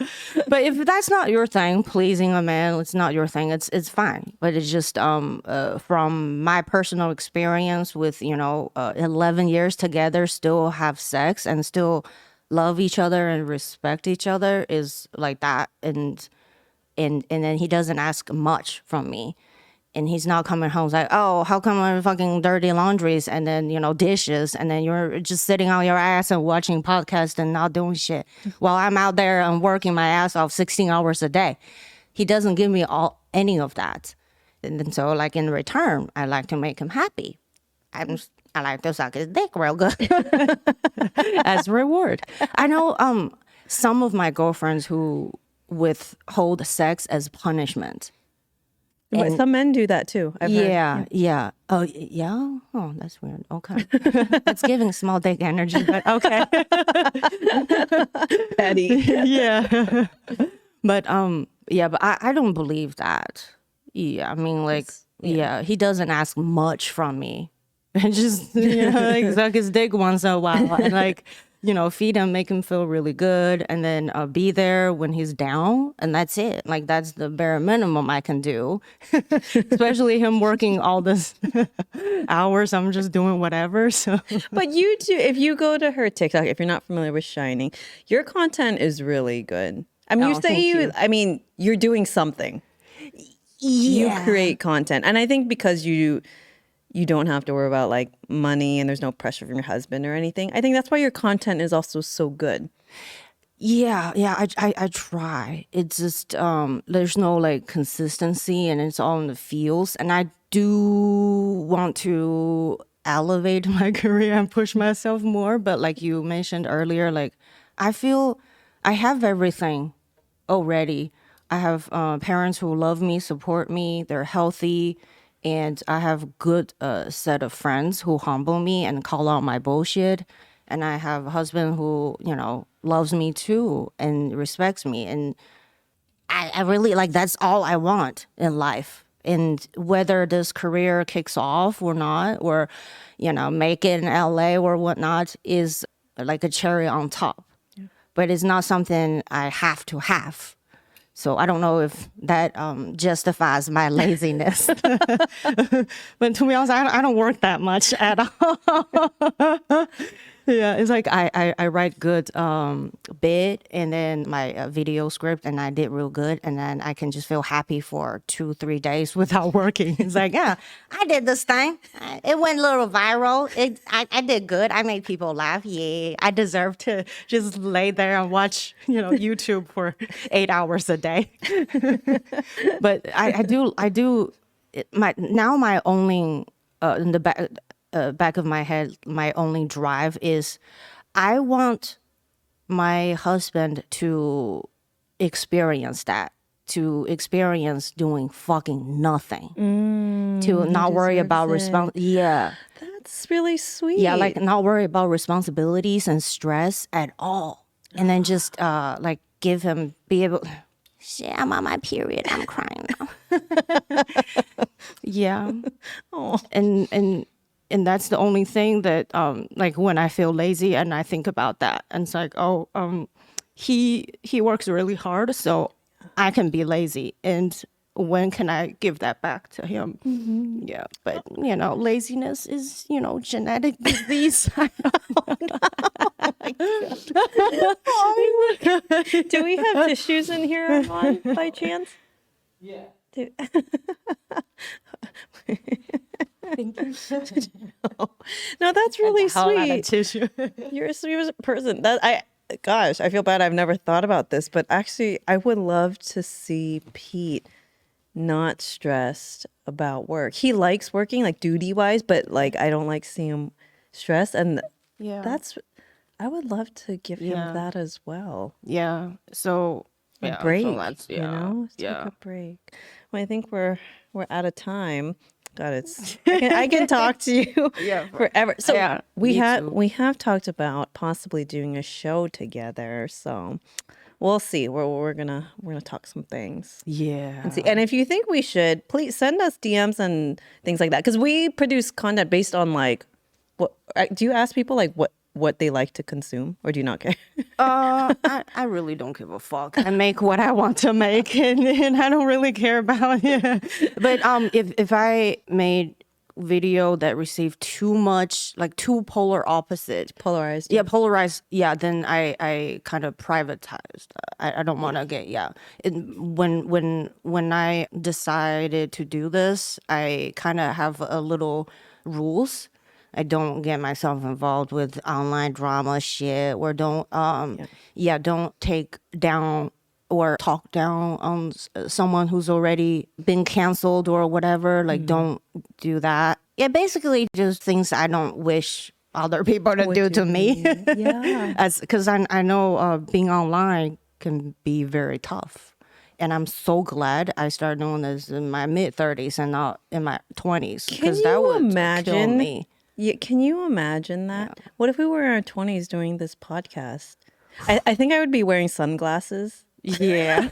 But if that's not your thing, pleasing a man, it's not your thing. It's fine. But it's just from my personal experience with 11 years together, still have sex and still love each other and respect each other is like that. And then he doesn't ask much from me. And he's not coming home like, oh, how come I'm fucking dirty laundries and then, dishes, and then you're just sitting on your ass and watching podcasts and not doing shit while I'm out there and working my ass off 16 hours a day. He doesn't give me any of that. And then so, like, in return, I like to make him happy. I like to suck his dick real good as reward. I know some of my girlfriends who withhold sex as punishment.
But some men do that too. I've heard.
Yeah. Oh, yeah? Oh, that's weird. Okay. It's giving small dick energy, but okay.
Petty.
Yeah. But, but I don't believe that. Yeah, I mean, like, he doesn't ask much from me. and just, like suck his dick once in a while and like, feed him, make him feel really good, and then be there when he's down, and that's it. Like that's the bare minimum I can do. Especially him working all this hours, I'm just doing whatever. So,
but you too, if you go to her TikTok, if you're not familiar with Shining, your content is really good. I mean, I mean, you're doing something.
Yeah.
You create content, and I think because you don't have to worry about like money and there's no pressure from your husband or anything. I think that's why your content is also so good.
Yeah, I try. It's just there's no like consistency and it's all in the feels. And I do want to elevate my career and push myself more. But like you mentioned earlier, like I feel I have everything already. I have parents who love me, support me, they're healthy. And I have good set of friends who humble me and call out my bullshit. And I have a husband who, loves me too and respects me. And I really like that's all I want in life. And whether this career kicks off or not, or, make it in LA or whatnot is like a cherry on top. Yeah. But it's not something I have to have. So I don't know if that justifies my laziness. But to be honest, I don't work that much at all. Yeah, it's like I write good bit and then my video script and I did real good. And then I can just feel happy for 2-3 days without working. It's like, yeah, I did this thing. It went a little viral. I did good. I made people laugh. Yeah, I deserve to just lay there and watch, YouTube for 8 hours a day. But I do. My only in the back of my head, my only drive is I want my husband to experience that, to experience doing fucking nothing, to not worry about Yeah.
That's really sweet.
Yeah, like not worry about responsibilities and stress at all. And then just like be able, shit, I'm on my period. I'm crying now. Yeah. Oh. And that's the only thing that, like when I feel lazy and I think about that, and it's like, he works really hard, so I can be lazy. And when can I give that back to him? Mm-hmm. Yeah, but laziness is genetic disease. I don't know.
Oh my God. Do we have tissues in here, Armand, by chance?
Yeah.
Thank you.
No, that's really sweet.
Tissue.
You're a sweet person. Gosh, I feel bad. I've never thought about this, but actually, I would love to see Pete not stressed about work. He likes working, like duty wise, but like I don't like seeing him stressed. And I would love to give him that as well.
Yeah. So
a break, take a break. Well, I think we're out of time. God, I can talk to you forever. So we have talked about possibly doing a show together. So we'll see. We're gonna talk some things.
Yeah.
And see. And if you think we should, please send us DMs and things like that, because we produce content based on like what. Do you ask people like what they like to consume, or do you not care?
I really don't give a fuck. I make what I want to make, and I don't really care about it. But if I made video that received too much, like too polarized, then I kind of privatized. I don't want to get when I decided to do this, I kind of have a little rules. I don't get myself involved with online drama shit, or don't take down or talk down on someone who's already been canceled or whatever. Like, don't do that. Yeah, basically just things I don't wish other people to do to me. Yeah, because I know being online can be very tough. And I'm so glad I started doing this in my mid-30s and not in my 20s, because that would kill me.
Yeah, can you imagine that? Yeah. What if we were in our 20s doing this podcast? I think I would be wearing sunglasses.
Yeah.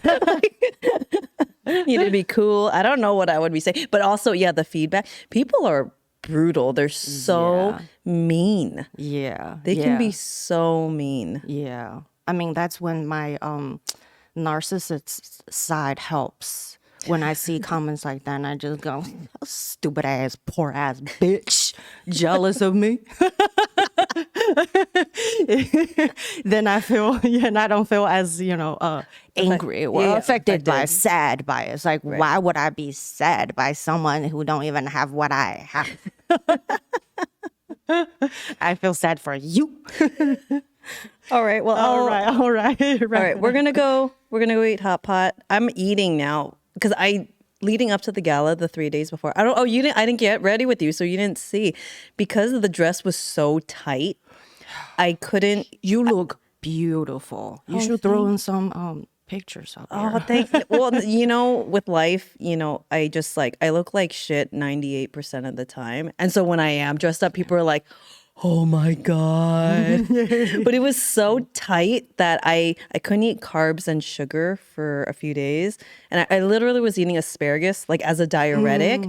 You'd be cool. I don't know what I would be saying. But also, the feedback. People are brutal. They're so mean.
Yeah.
They can be so mean.
Yeah. I mean, that's when my narcissist side helps. When I see comments like that, and I just go, stupid ass, poor ass bitch, jealous of me. Then I feel, and I don't feel as, angry or affected by, sad by it. It's like, why would I be sad by someone who don't even have what I have? I feel sad for you.
All right. Well,
all right.
We're gonna go eat hot pot. I'm eating now because leading up to the gala the 3 days before. I didn't get ready with you, so you didn't see because the dress was so tight. I couldn't.
You look beautiful. You should throw in some pictures up here.
Oh, thank you. Well, with life, I just I look like shit 98% of the time. And so when I am dressed up, people are like, oh my God. But it was so tight that I couldn't eat carbs and sugar for a few days. And I literally was eating asparagus as a diuretic.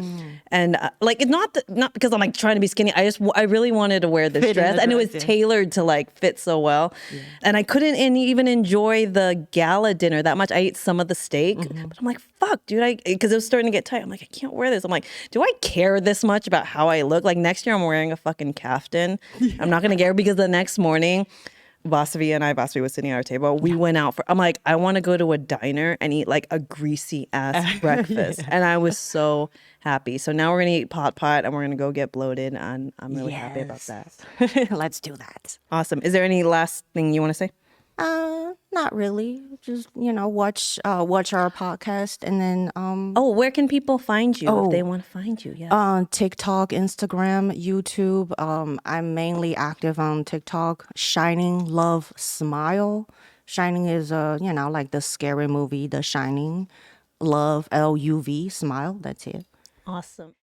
And it's not because I'm trying to be skinny. I really wanted to wear this dress, and it was tailored to fit so well. Yeah. And I couldn't even enjoy the gala dinner that much. I ate some of the steak, but I'm like, fuck, dude, because it was starting to get tight. I'm like, I can't wear this. I'm like, do I care this much about how I look? Next year I'm wearing a fucking caftan. I'm not gonna care because the next morning, Vasavi was sitting at our table. We went out I'm like, I want to go to a diner and eat a greasy ass breakfast. And I was so happy. So now we're going to eat pot and we're going to go get bloated. And I'm really happy about that.
Let's do that.
Awesome. Is there any last thing you want to say?
Not really. Just, watch our podcast and then
where can people find you if they want to find you? Yes.
On TikTok, Instagram, YouTube. I'm mainly active on TikTok. Shining Love Smile. Shining is like the scary movie The Shining. Love, LUV, smile. That's it.
Awesome.